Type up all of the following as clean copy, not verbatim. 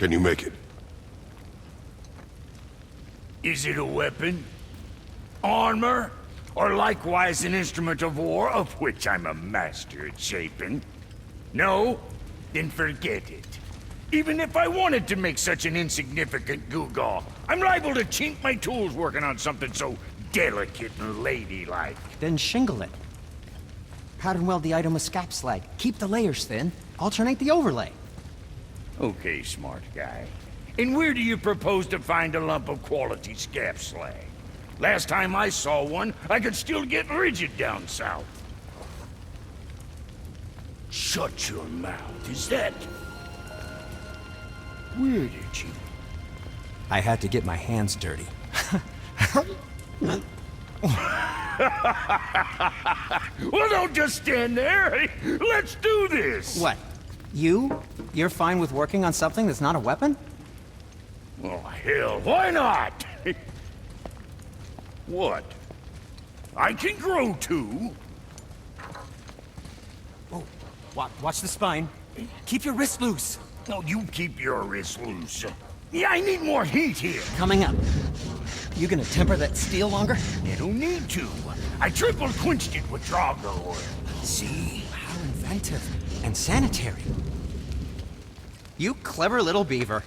Can you make it? Is it a weapon? Armor? Or likewise an instrument of war, of which I'm a master at shaping? No? Then forget it. Even if I wanted to make such an insignificant gewgaw, I'm liable to chink my tools working on something so delicate and ladylike. Then shingle it. Pattern weld the item with scap slag. Keep the layers thin. Alternate the overlay. Okay, smart guy. And where do you propose to find a lump of quality scap slag? Last time I saw one, I could still get rigid down south. Shut your mouth, is that... Where did you... I had to get my hands dirty. Well, don't just stand there. Let's do this. What? You're fine with working on something that's not a weapon? Oh, hell, why not? What? I can grow too. Oh, watch the spine. Keep your wrist loose. No, you keep your wrist loose. Yeah, I need more heat here. Coming up. You gonna temper that steel longer? You don't need to. I triple quenched it with Drago oil. See? How inventive. And sanitary. You clever little beaver.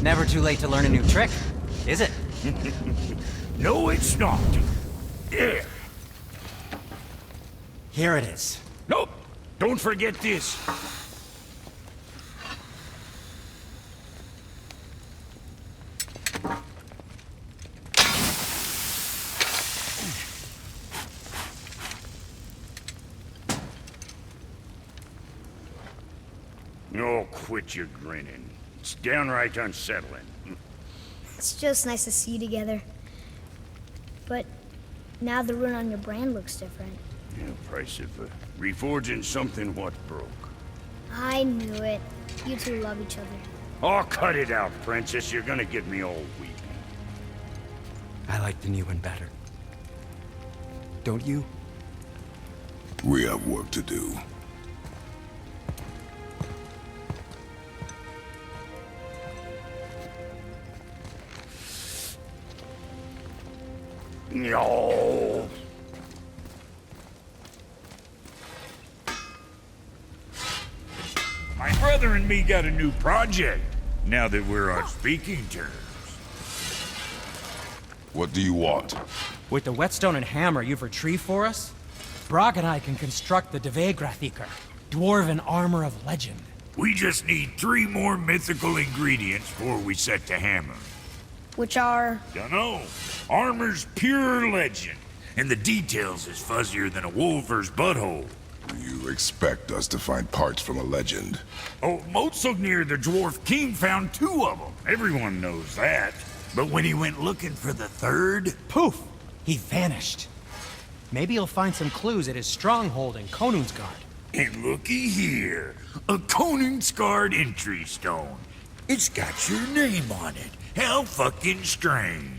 Never too late to learn a new trick, is it? No, it's not. There. Here it is. Nope. Don't forget this. Oh, quit your grinning. It's downright unsettling. It's just nice to see you together. But now the rune on your brand looks different. Yeah, price of reforging something what broke. I knew it. You two love each other. Oh, cut it out, Princess. You're gonna get me all weepy. I like the new one better. Don't you? We have work to do. No. My brother and me got a new project, now that we're on speaking terms. What do you want? With the whetstone and hammer you've retrieved for us, Brock and I can construct the Dvegrathikar, dwarven armor of legend. We just need 3 more mythical ingredients before we set to hammer. Which are... Dunno. Armor's pure legend, and the details is fuzzier than a wolver's butthole. You expect us to find parts from a legend? Oh, Motsognir the Dwarf King found 2 of them. Everyone knows that. But when he went looking for the 3rd... Poof! He vanished. Maybe he'll find some clues at his stronghold in Konungsgard. And looky here, a Konungsgard entry stone. It's got your name on it. How fucking strange.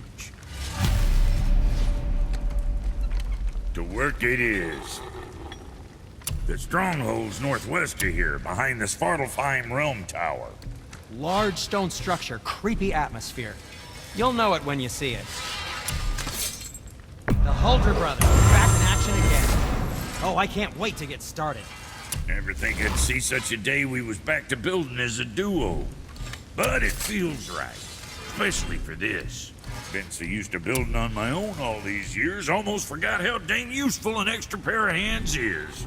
To work it is. The stronghold's northwest of here, behind the Svartalfheim Realm Tower. Large stone structure, creepy atmosphere. You'll know it when you see it. The Huldra brothers are back in action again. Oh, I can't wait to get started. Never think I'd see such a day we was back to building as a duo. But it feels right, especially for this. Been so used to building on my own all these years, almost forgot how dang useful an extra pair of hands is.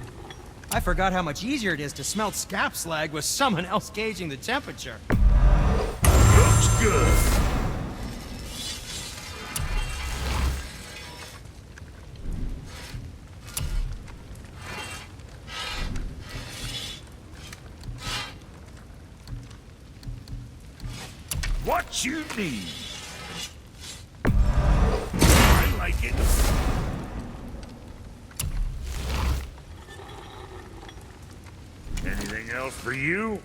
I forgot how much easier it is to smelt scap slag with someone else gauging the temperature. Looks good. What you need. I like it. Anything else for you?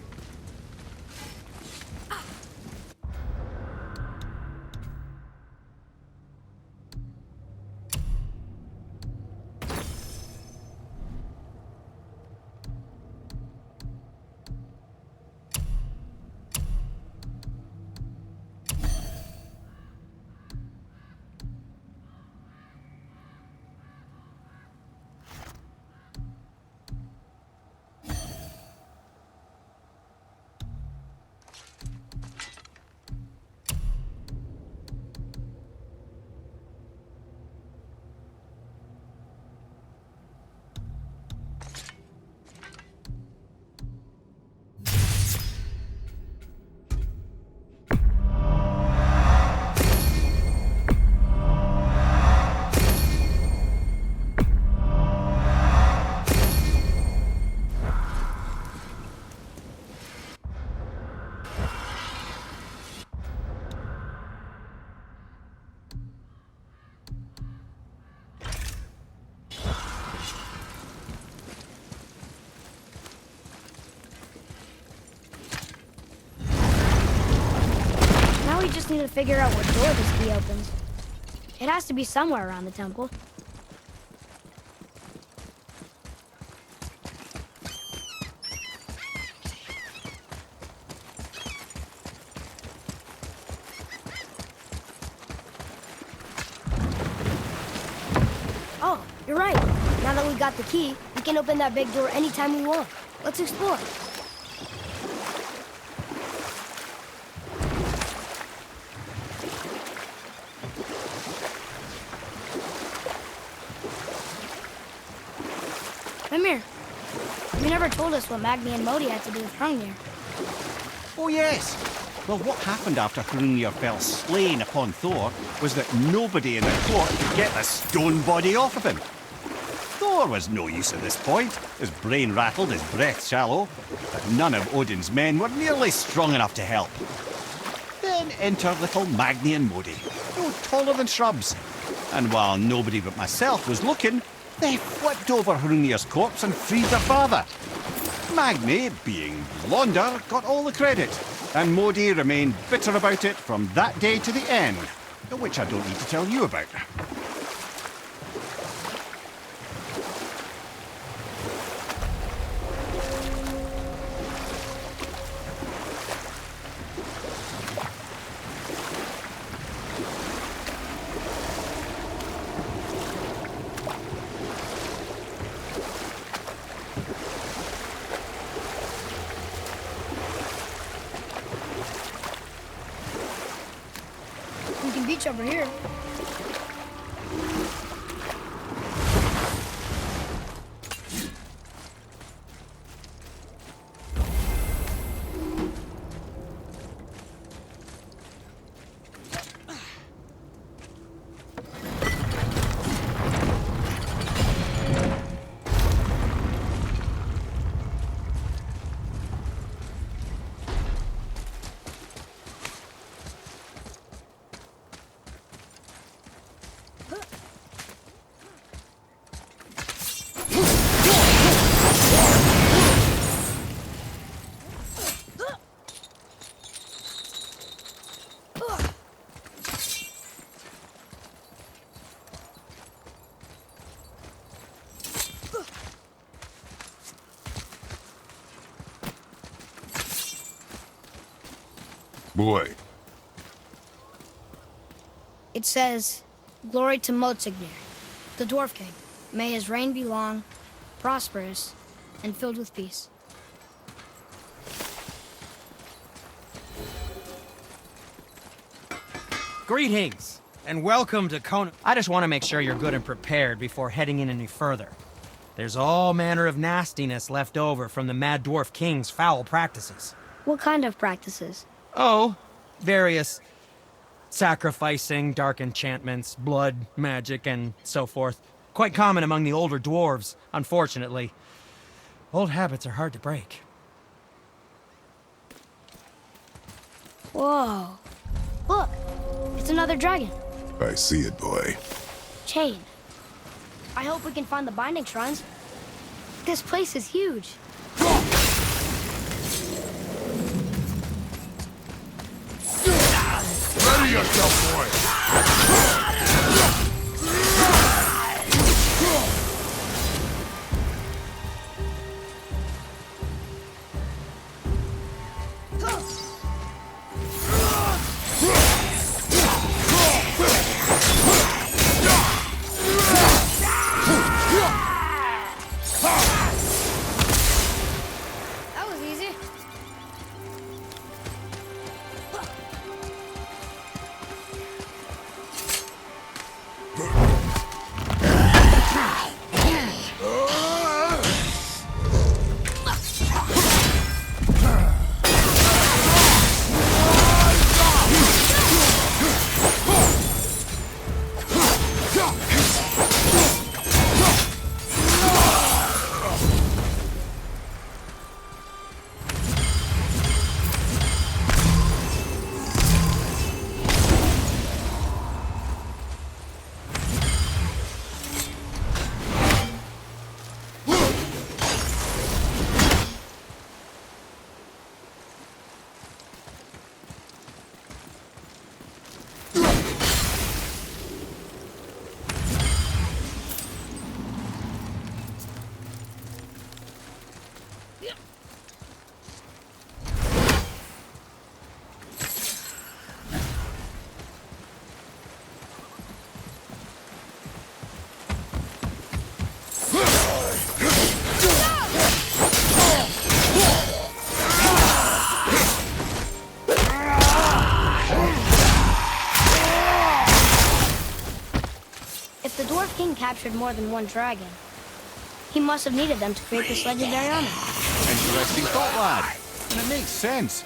we just need to figure out what door this key opens. It has to be somewhere around the temple. Oh, you're right. Now that we got the key, we can open that big door anytime we want. Let's explore. Mimir, you never told us what Magni and Modi had to do with Hrungnir. Oh, yes. Well, what happened after Hrungnir fell slain upon Thor was that nobody in the court could get the stone body off of him. Thor was no use at this point, his brain rattled, his breath shallow, but none of Odin's men were nearly strong enough to help. Then enter little Magni and Modi, no taller than shrubs. And while nobody but myself was looking, they flipped over Hrungnir's corpse and freed their father. Magni, being blonder, got all the credit, and Modi remained bitter about it from that day to the end, which I don't need to tell you about. We can beach over here. Boy, It says, "Glory to Motsignir, the Dwarf King. May his reign be long, prosperous, and filled with peace." Greetings, and welcome to Kona. I just want to make sure you're good and prepared before heading in any further. There's all manner of nastiness left over from the Mad Dwarf King's foul practices. What kind of practices? Oh, various sacrificing, dark enchantments, blood, magic, and so forth. Quite common among the older dwarves, unfortunately. Old habits are hard to break. Whoa. Look, it's another dragon. I see it, boy. Chain. I hope we can find the binding shrines. This place is huge. Ready yourself, boy! That was easy. captured more than one dragon. He must have needed them to create this legendary armor. Interesting thought, lad. And it makes sense.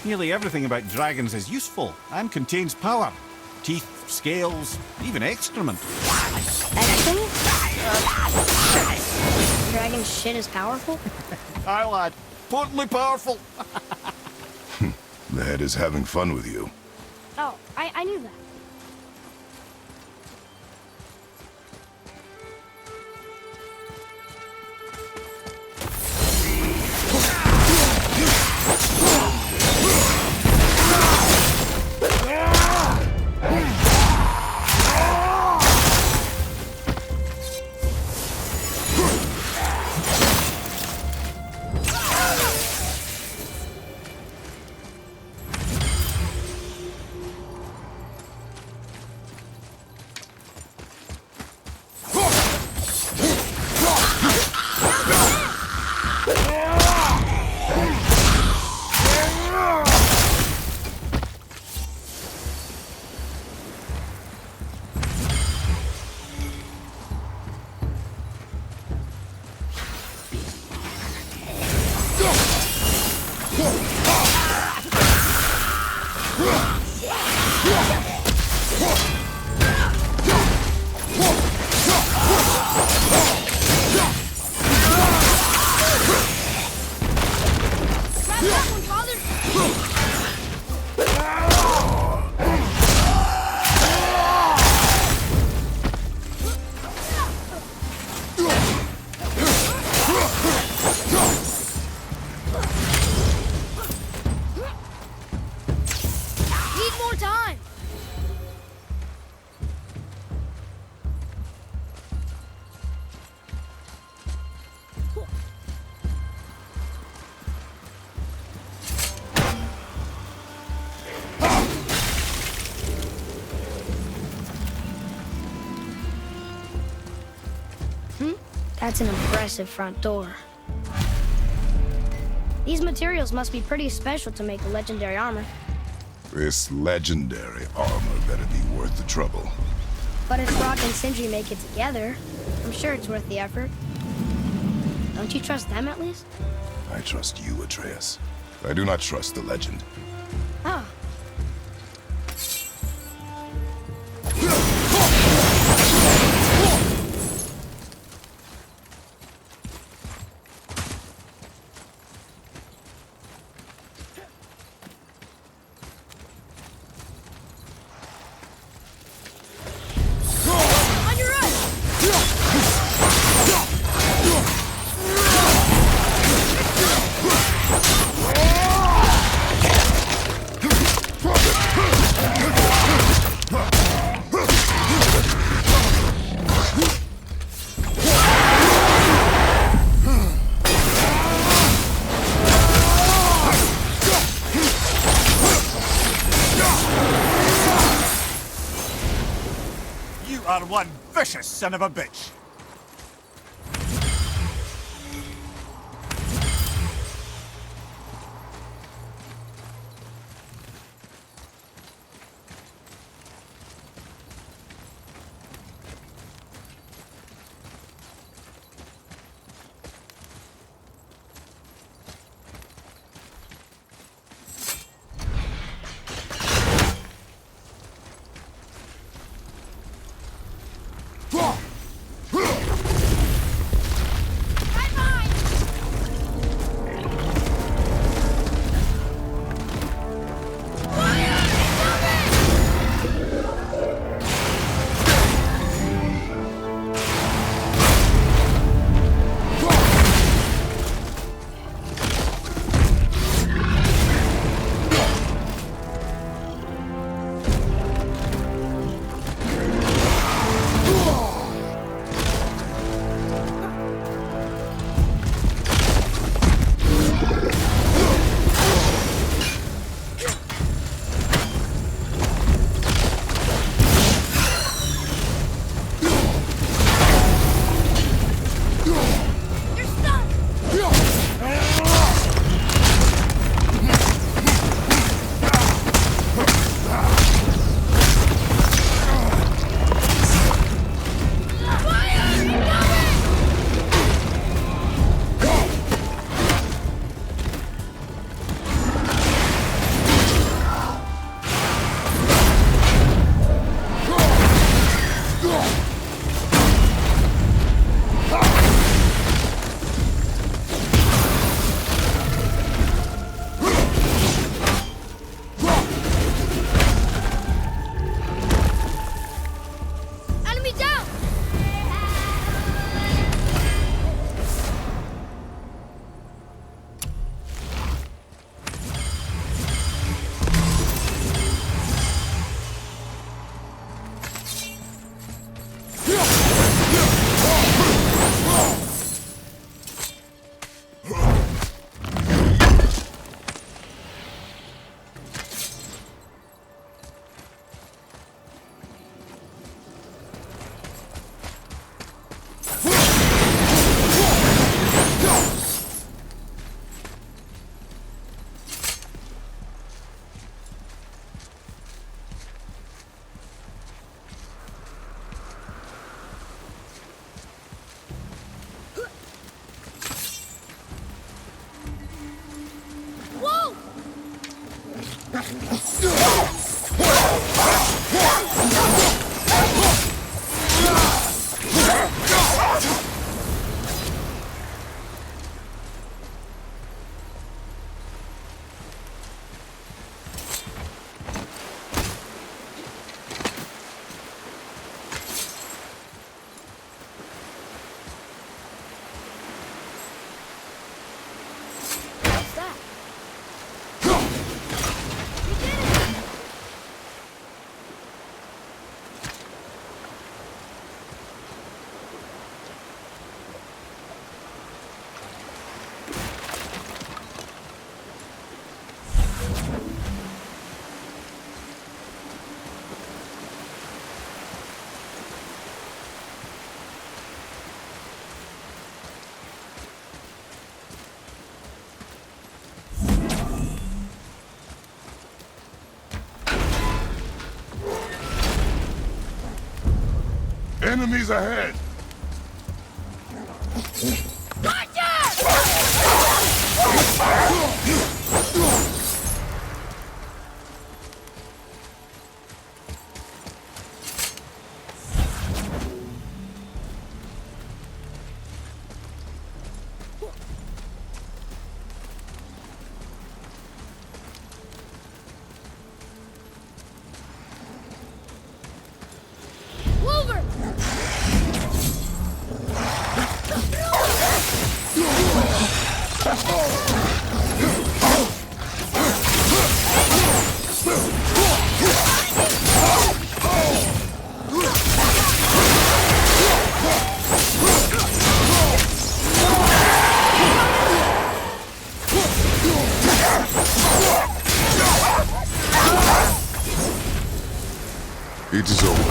Nearly everything about dragons is useful and contains power. Teeth, scales, even excrement. Excellent? Dragon shit is powerful? Aye, lad. Potently powerful. The head is having fun with you. Oh, I knew that. That's an impressive front door. These materials must be pretty special to make a legendary armor. This legendary armor better be worth the trouble. But if Brock and Sindri make it together, I'm sure it's worth the effort. Don't you trust them at least? I trust you, Atreus. I do not trust the legend. Oh. are one vicious son of a bitch. What's that? Enemies ahead! Wolver! It is over.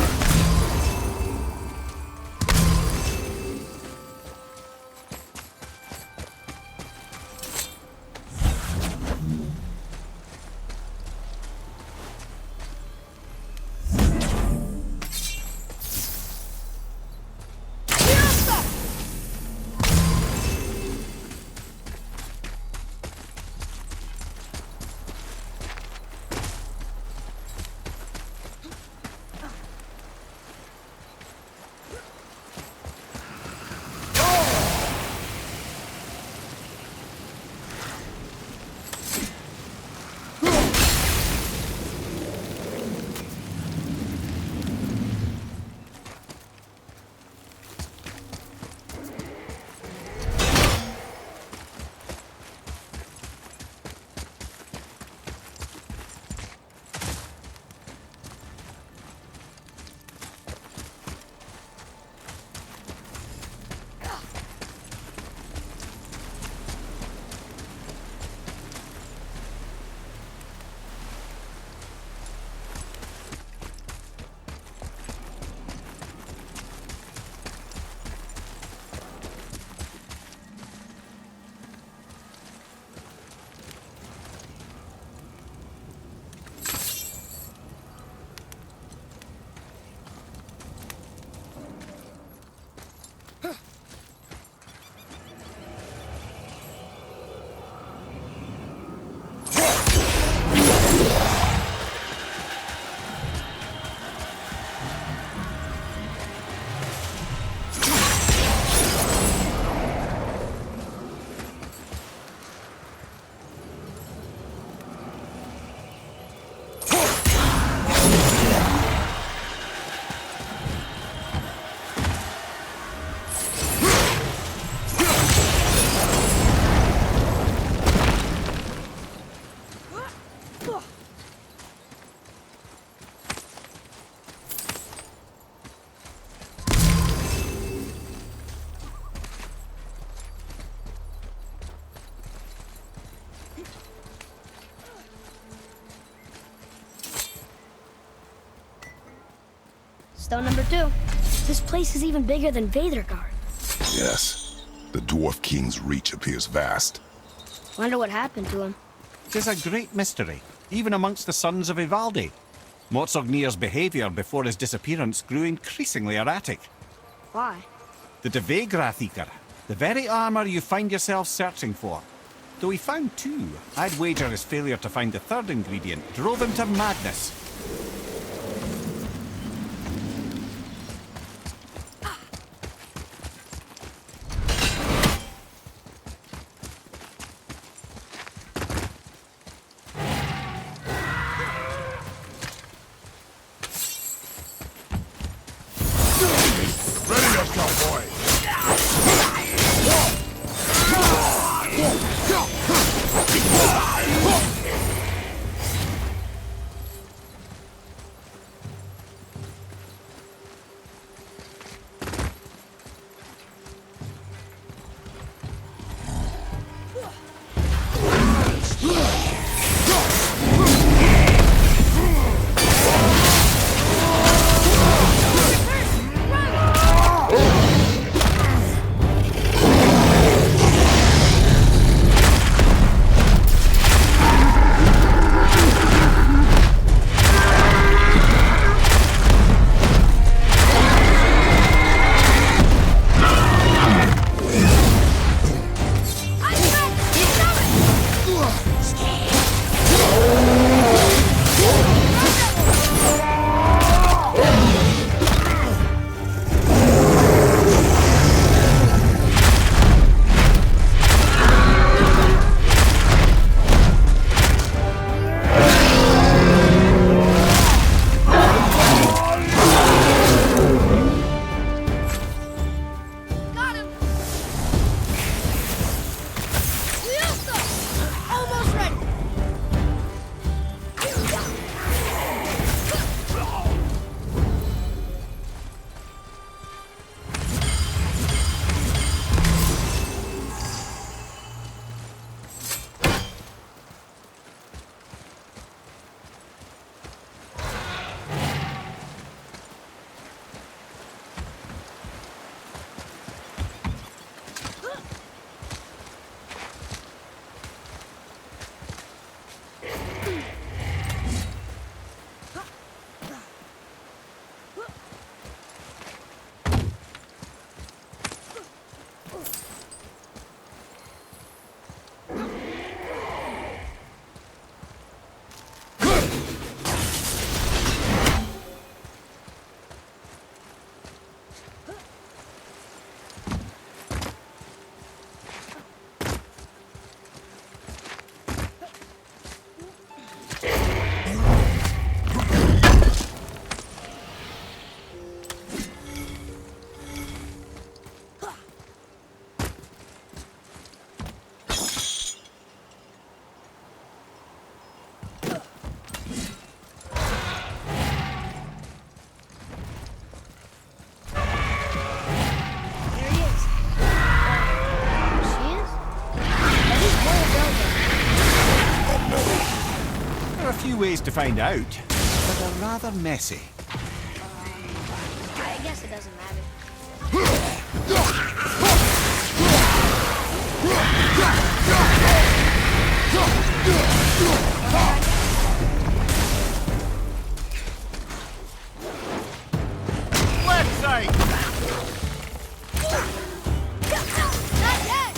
Stone number 2. This place is even bigger than Vadergard. Yes. The Dwarf King's reach appears vast. Wonder what happened to him. Tis a great mystery, even amongst the sons of Ivaldi. Motsognir's behaviour before his disappearance grew increasingly erratic. Why? The Devegrathikar, the very armour you find yourself searching for. Though he found two, I'd wager his failure to find the third ingredient drove him to madness. Ready up, cowboy! Few ways to find out, but they're rather messy. I guess it doesn't matter. Left side! Not yet!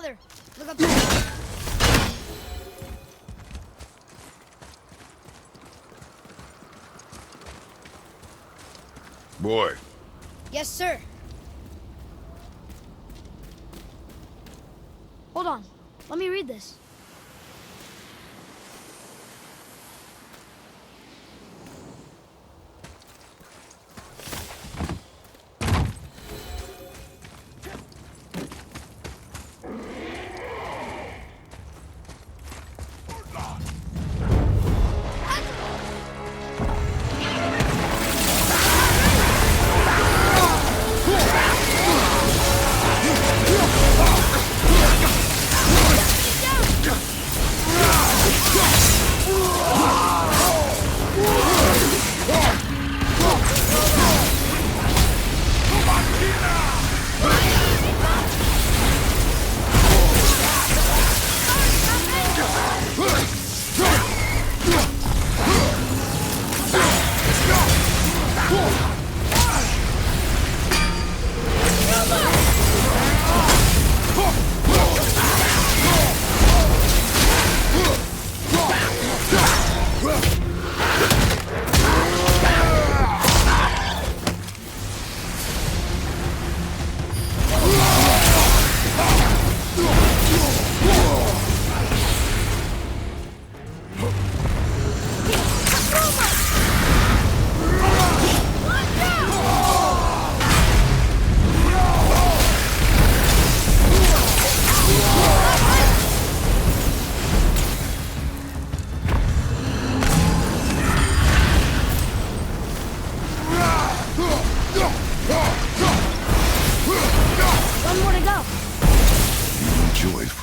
Father, look up there. Boy, Yes, sir. Hold on. Let me read this.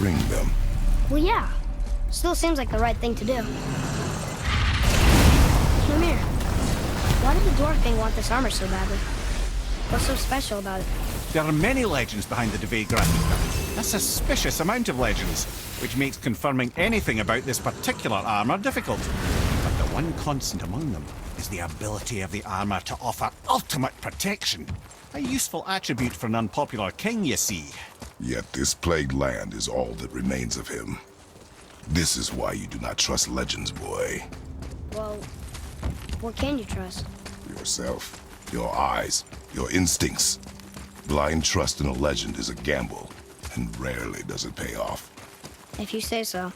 freeing them. Well, yeah. Still seems like the right thing to do. Mimir, why did the Dwarf King want this armor so badly? What's so special about it? There are many legends behind the Debate Grant. A suspicious amount of legends, which makes confirming anything about this particular armor difficult. But the one constant among them is the ability of the armor to offer ultimate protection. A useful attribute for an unpopular king, you see. Yet this plagued land is all that remains of him. This is why you do not trust legends, boy. Well, what can you trust? Yourself, your eyes, your instincts. Blind trust in a legend is a gamble, and rarely does it pay off. If you say so.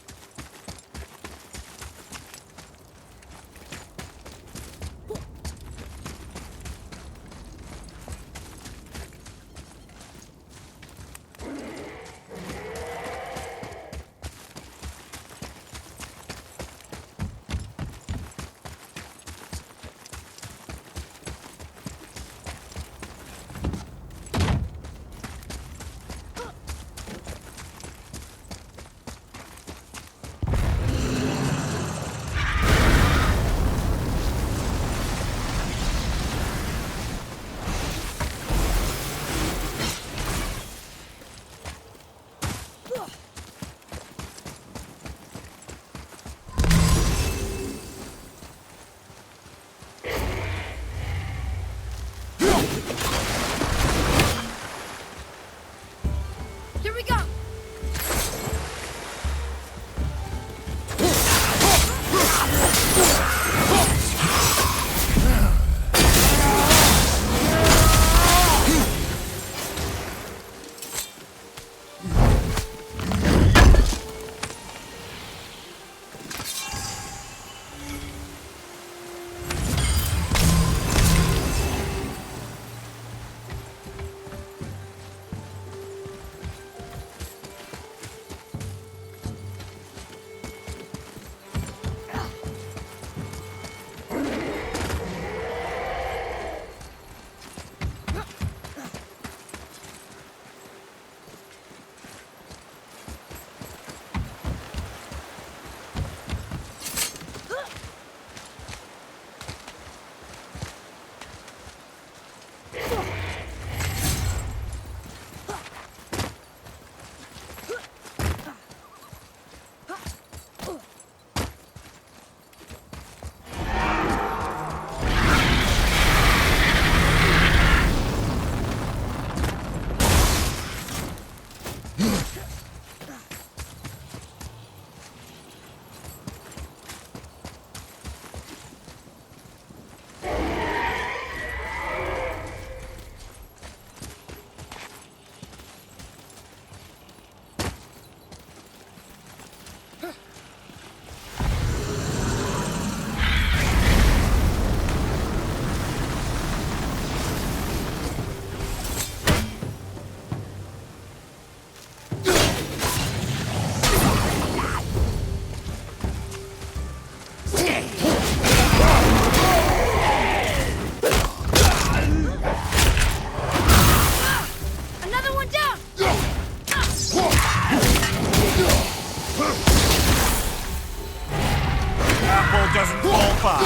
far.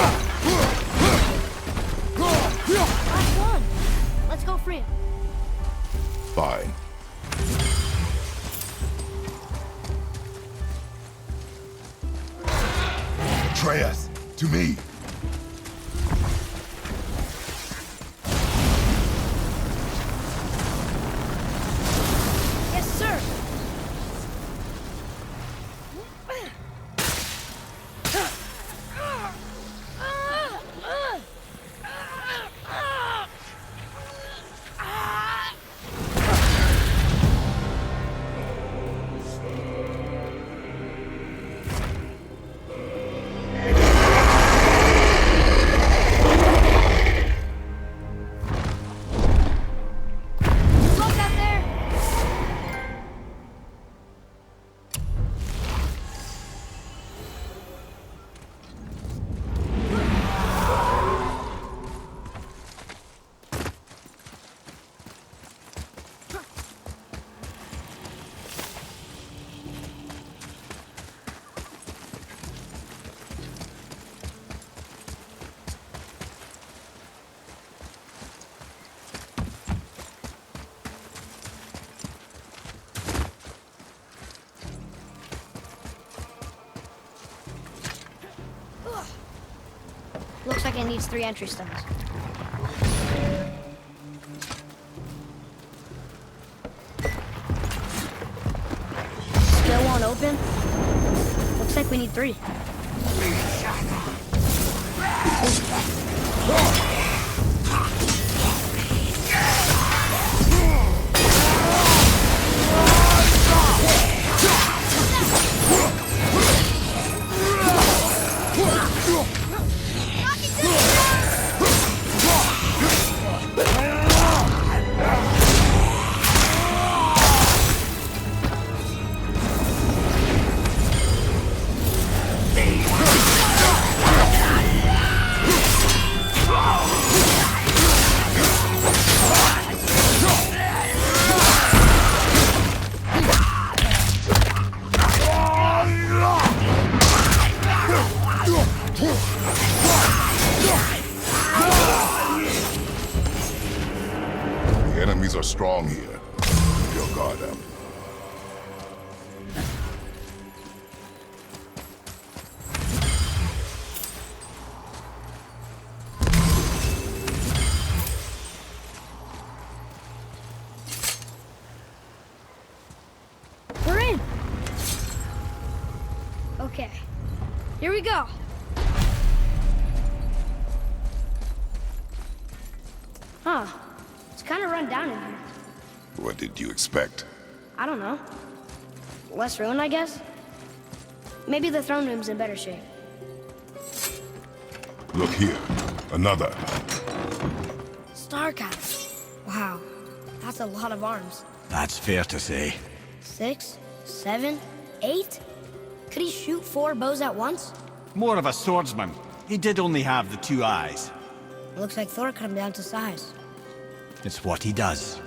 Last one. Let's go free him. Fine. Atreus, to me. Yes, sir. Look out there. Looks like it needs 3 entry stones. Still won't open? Looks like we need 3. The enemies are strong here. Keep your guard up. We're in. Okay. Here we go. Huh. It's kind of run down in here. What did you expect? I don't know. Less ruined, I guess? Maybe the throne room's in better shape. Look here. Another. Star Cap. Wow. That's a lot of arms. That's fair to say. 6, 7, 8? Could he shoot 4 bows at once? More of a swordsman. He did only have the 2 eyes. It looks like Thor cut him down to size. It's what he does.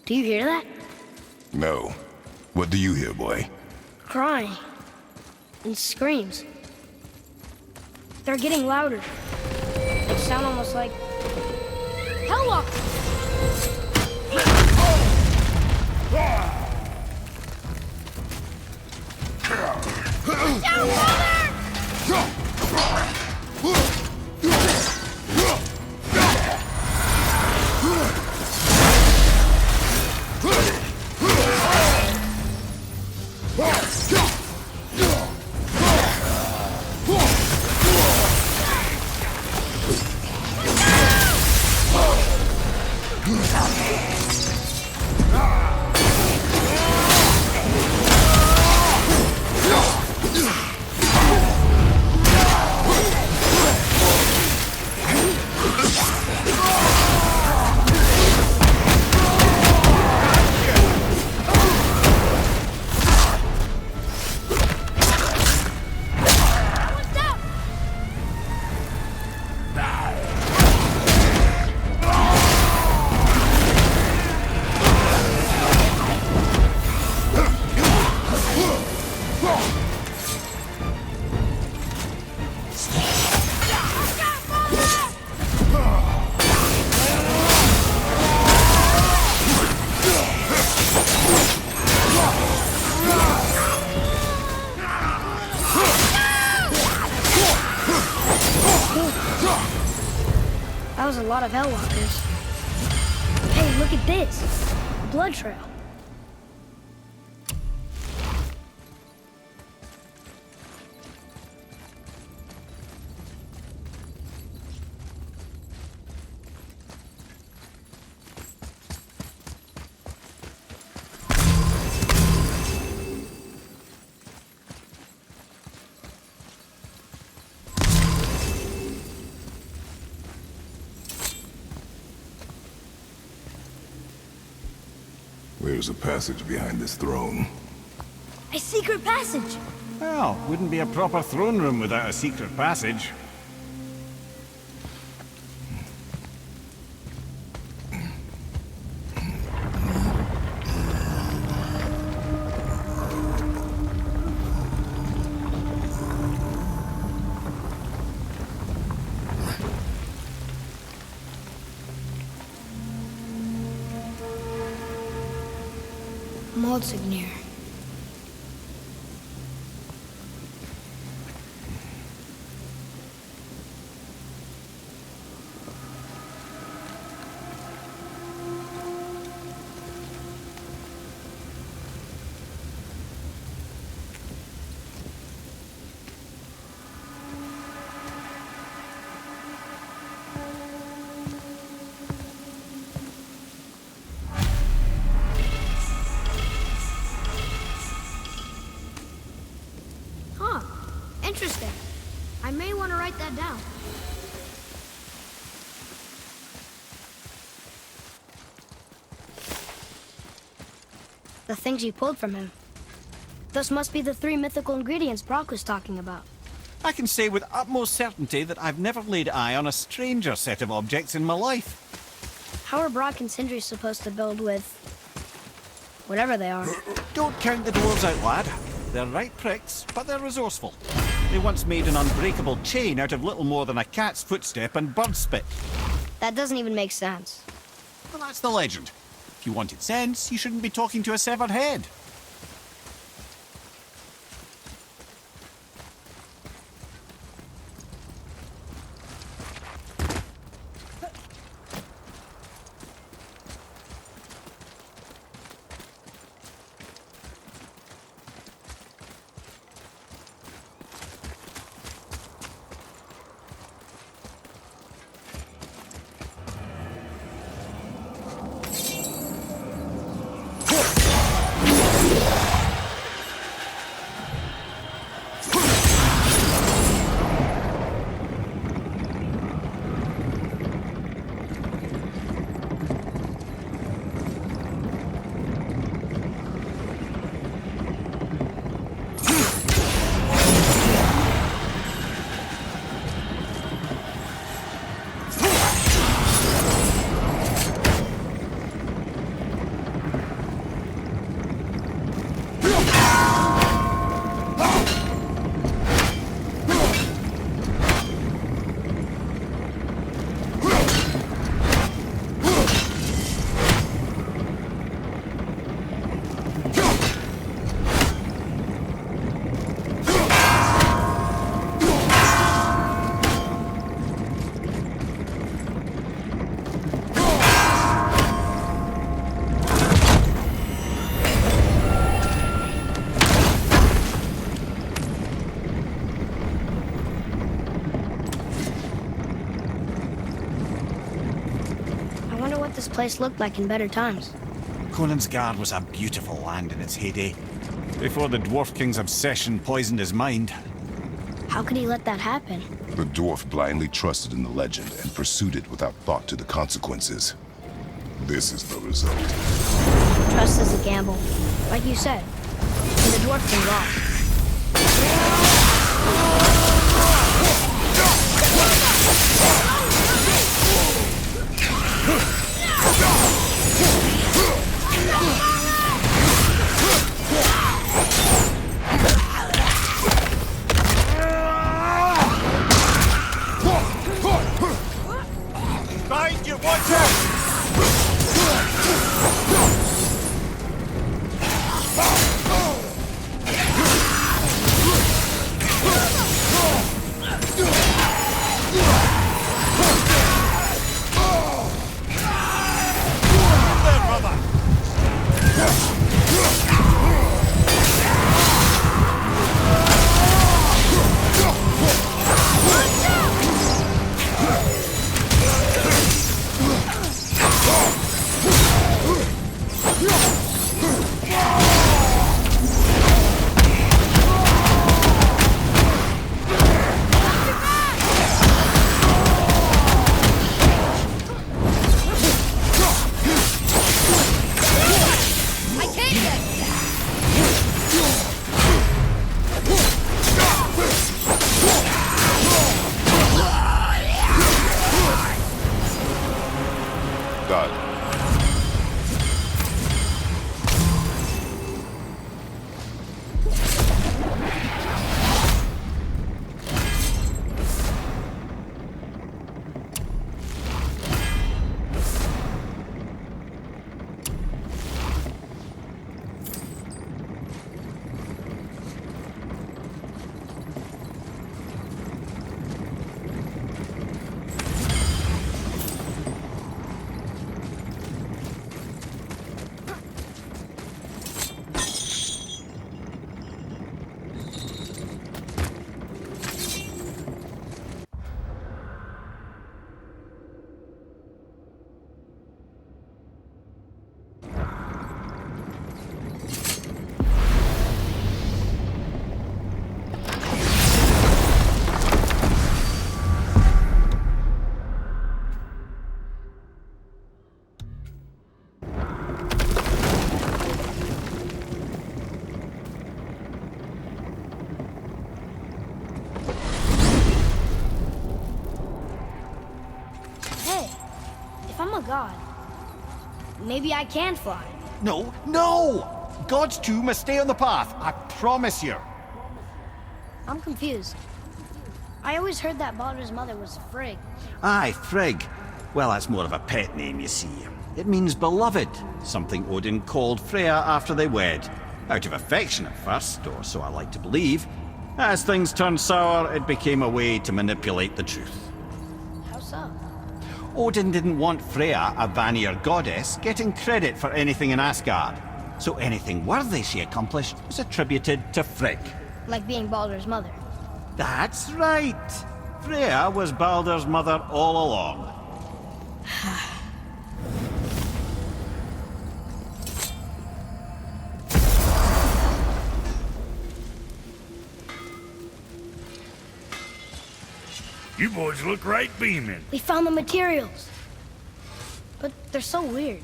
Do you hear that? No. What do you hear, boy? Crying. And screams. They're getting louder. They sound almost like... Hella! That was a lot of Hellwalkers. Hey, look at this. A blood trail. Where's a passage behind this throne? A secret passage! Well, wouldn't be a proper throne room without a secret passage. Maldsignir. Interesting. I may want to write that down. The things you pulled from him. Those must be the 3 mythical ingredients Brock was talking about. I can say with utmost certainty that I've never laid eye on a stranger set of objects in my life. How are Brock and Sindri supposed to build with... whatever they are? Don't count the dwarves out, lad. They're right pricks, but they're resourceful. They once made an unbreakable chain out of little more than a cat's footstep and bird spit. That doesn't even make sense. Well, that's the legend. If you wanted sense, you shouldn't be talking to a severed head. place looked like in better times. Conansgard was a beautiful land in its heyday, before the Dwarf King's obsession poisoned his mind. How could he let that happen? The dwarf blindly trusted in the legend and pursued it without thought to the consequences. This is the result. Trust is a gamble. Like you said. And the Dwarf King lost. Behind you, watch out! I'm a god. Maybe I can fly. No, no! Gods too must stay on the path, I promise you. I'm confused. I always heard that Baldur's mother was Frigg. Aye, Frigg. Well, that's more of a pet name, you see. It means beloved, something Odin called Freya after they wed. Out of affection at first, or so I like to believe. As things turned sour, it became a way to manipulate the truth. How so? Odin didn't want Freya, a Vanir goddess, getting credit for anything in Asgard. So anything worthy she accomplished was attributed to Frigg. Like being Baldur's mother. That's right! Freya was Baldur's mother all along. You boys look right beaming. We found the materials. But they're so weird.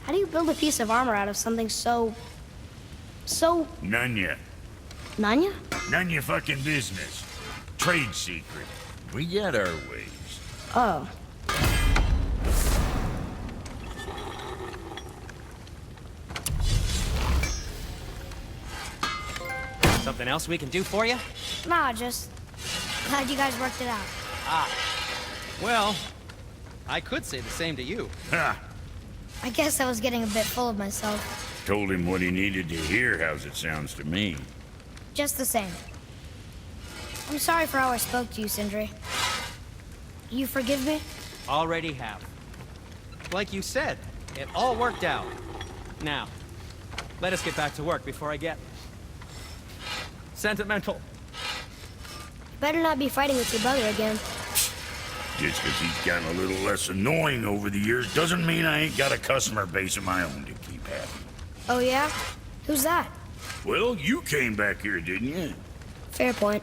How do you build a piece of armor out of something so... None yet. Nanya? None your fucking business. Trade secret. We got our ways. Oh. Something else we can do for you? Nah, just... glad you guys worked it out. Ah. Well, I could say the same to you. Ha! I guess I was getting a bit full of myself. Told him what he needed to hear, how's it sounds to me. Just the same. I'm sorry for how I spoke to you, Sindri. You forgive me? Already have. Like you said, it all worked out. Now, let us get back to work before I get... sentimental. Better not be fighting with your brother again. Just because he's gotten a little less annoying over the years doesn't mean I ain't got a customer base of my own to keep happy. Oh, yeah? Who's that? Well, you came back here, didn't you? Fair point.